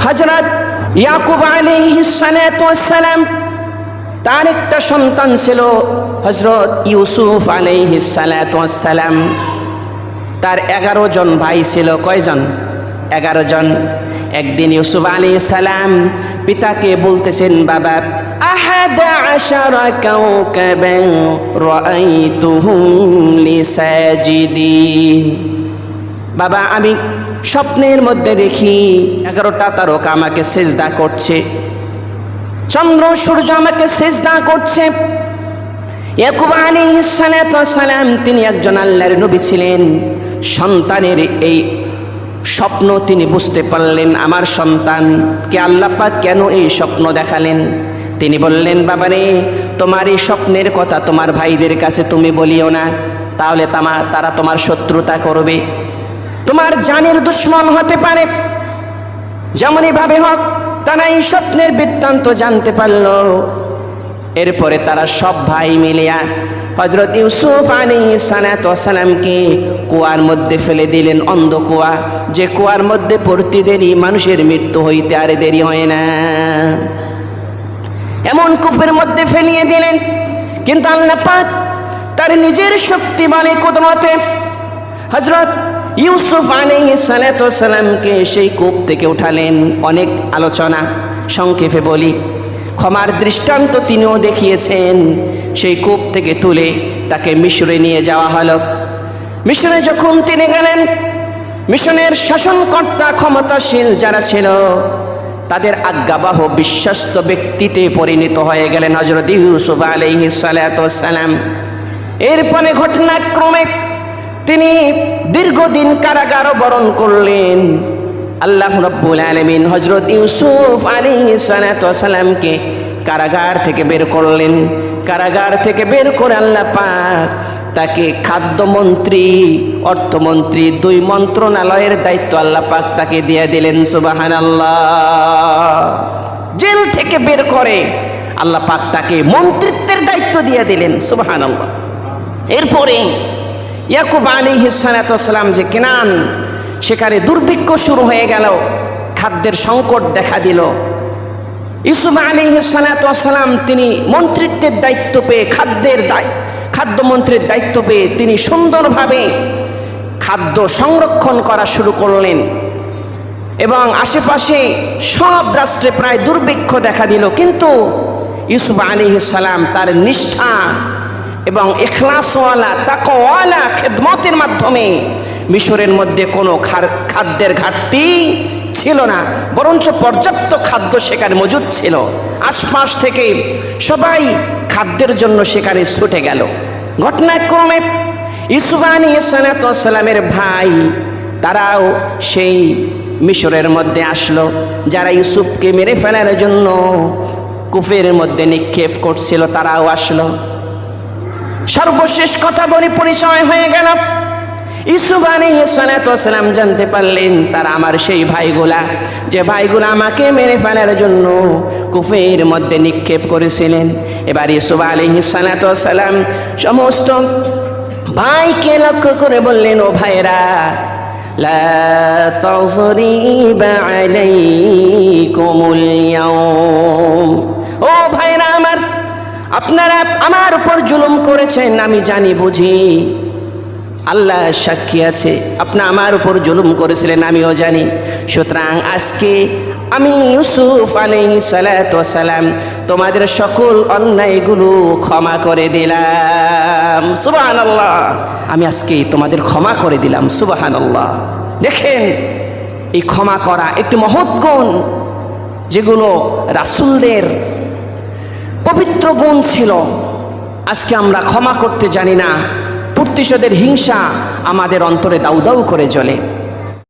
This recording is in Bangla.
হযরত ইয়াকুব আলাইহিস সালাতু ওয়াস সালাম তার একটা সন্তান ছিল হযরত ইউসুফ আলাইহিস সালাতু ওয়াস সালাম। তার 11 জন ভাই ছিল। কয়জন? 11 জন। একদিন ইউসুফ আলাইহিস সালাম পিতাকে বলতেছেন, বাবা, 11 কাওকাবান রাআইতুহুম লি সাজিদিন। বাবা, আমি স্বপ্নের মধ্যে দেখি 11টা তারকা আমাকে সিজদা করছে, চন্দ্র সূর্য আমাকে সিজদা করছে। ইয়াকুব আলাইহিস সালাতু ওয়াস সালাম তিনি একজন আল্লাহর নবী ছিলেন। সন্তানের এই স্বপ্ন তিনি বুঝতে পারলেন, আমার সন্তানকে আল্লাহ পাক কেন এই স্বপ্ন দেখালেন। তিনি বললেন, বাবারে, তোমার এই স্বপ্নের কথা তোমার ভাইদের কাছে তুমি বলিও না, তাহলে তারা তোমার শত্রুতা করবে, তোমার জানের দুশ্মন হতে পারে। যেমনই ভাবে হোক তারা এই স্বপ্নের বৃত্তান্ত জানতে পারল। এরপরে তারা সব ভাই মিলিয়া হযরত ইউসুফ আলাইহিস সালাতু ওয়াস সালামকে কুয়ার মধ্যে ফেলে দিলেন, অন্ধ কুয়া, যে কুয়ার মধ্যে পড়তে দেরি মানুষের মৃত্যু হইতে আর দেরি হয় না। এমন কূপের মধ্যে ফেলিয়ে দিলেন। কিন্তু আল্লাহ পাক তার নিজের শক্তি বলে কুদরতে হযরত ইউসুফ আলাইহিস সালাতু ওয়াস সালামকে সেই কূপ থেকে উঠালেন। অনেক আলোচনা, সংক্ষেপে বলি, ক্ষমার দৃষ্টান্ত তিনিও দেখিয়েছেন। সেই কূপ থেকে তুলে তাকে মিশরে নিয়ে যাওয়া হলো। মিশরে যখন তিনি গেলেন, মিশনের শাসনকর্তা ক্ষমতাশীল যারা ছিল তাদের আজ্ঞাবহ বিশ্বস্ত ব্যক্তিতে পরিণত হয়ে গেলেন হযরত ইউসুফ আলাইহিস সালাতু ওয়াস সালাম। এরপরে ঘটনাক্রমে তিনি দীর্ঘদিন কারাগার বরণ করলেন। আল্লাহ রাব্বুল আলামিন হযরত ইউসুফ আলাইহিস সালাতু ওয়াস সালামকে কারাগার থেকে বের করলেন। কারাগার থেকে বের করে আল্লাহ পাক তাকে খাদ্যমন্ত্রী, অর্থমন্ত্রী, 2 মন্ত্রণালয়ের দায়িত্ব আল্লাহ পাক তাকে দিয়ে দিলেন। সুবহানাল্লাহ। জেল থেকে বের করে আল্লাহ পাক তাকে মন্ত্রিত্বের দায়িত্ব দিয়ে দিলেন। সুবহানাল্লাহ। এরপরে ইয়াকুব আলাইহিস সালাতু ওয়াস সালাম যে কেনান, সেখানে দুর্ভিক্ষ শুরু হয়ে গেল, খাদ্যের সংকট দেখা দিল। ইউসুফ আলাইহিস সালাতু ওয়াস সালাম তিনি মন্ত্রিত্বের দায়িত্ব পেয়ে, খাদ্যমন্ত্রীর দায়িত্ব পেয়ে তিনি সুন্দরভাবে খাদ্য সংরক্ষণ করা শুরু করলেন। এবং আশেপাশে সব রাষ্ট্রে প্রায় দুর্ভিক্ষ দেখা দিল। কিন্তু ইউসুফ আলাইহিস সালাম তার নিষ্ঠা এবং ইখলাসওয়ালা, তাকওয়ালা খেদমতের মাধ্যমে মিশরের মধ্যে কোনো খাদ্যের ঘাটতি ছিল না, বরঞ্চ পর্যাপ্ত খাদ্য সেখানে মজুদ ছিল। আশপাশ থেকে সবাই খাদ্যের জন্য সেখানে ছুটে গেল। ঘটনাক্রমে ইউসুফ আলাইহিস সালাতু ওয়াস সালামের ভাই তারাও সেই মিশরের মধ্যে আসলো। যারা ইউসুফকে মেরে ফেলার জন্য কূপের মধ্যে নিক্ষেপ করছিল তারাও আসলো। সর্বশেষ কথা বলে পরিচয় হয়ে গেল। ইউসুফ আলাইহিস সালাতু ওয়াস সালাম জানতে পারলেন তারা আমার সেই ভাইগুলা, যে ভাইগুলা আমাকে মেরে ফেলার জন্য কূপের মধ্যে নিক্ষেপ করেছিলেন। এবার ইউসুফ আলাইহিস সালাতু ওয়াস সালাম সমস্ত ভাইকে লক্ষ্য করে বললেন, ও ভাইরা, লা তাযরিবা আলাইকুমুল ইয়াউম। ও ভাইরা আমার, আপনারা আমার উপর জুলুম করেছেন, আমি জানি বুঝি, আল্লাহ সাক্ষী আছে, আপনি আমার উপর জুলুম করেছিলেন, আমিও জানি। সুতরাং আজকে আমি ইউসুফ আলাইহিস সালাতু ওয়াস সালাম তোমাদের সকল অন্যায়গুলো ক্ষমা করে দিলাম। সুবহানাল্লাহ। আমি আজকে তোমাদের ক্ষমা করে দিলাম। সুবহানাল্লাহ। দেখেন, এই ক্ষমা করা একটি মহৎ গুণ, যেগুলো রাসূলদের পবিত্র গুণ ছিল। আজকে আমরা ক্ষমা করতে জানি না। প্রতিশোধের হিংসা আমাদের অন্তরে দাউ দাউ করে জ্বলে।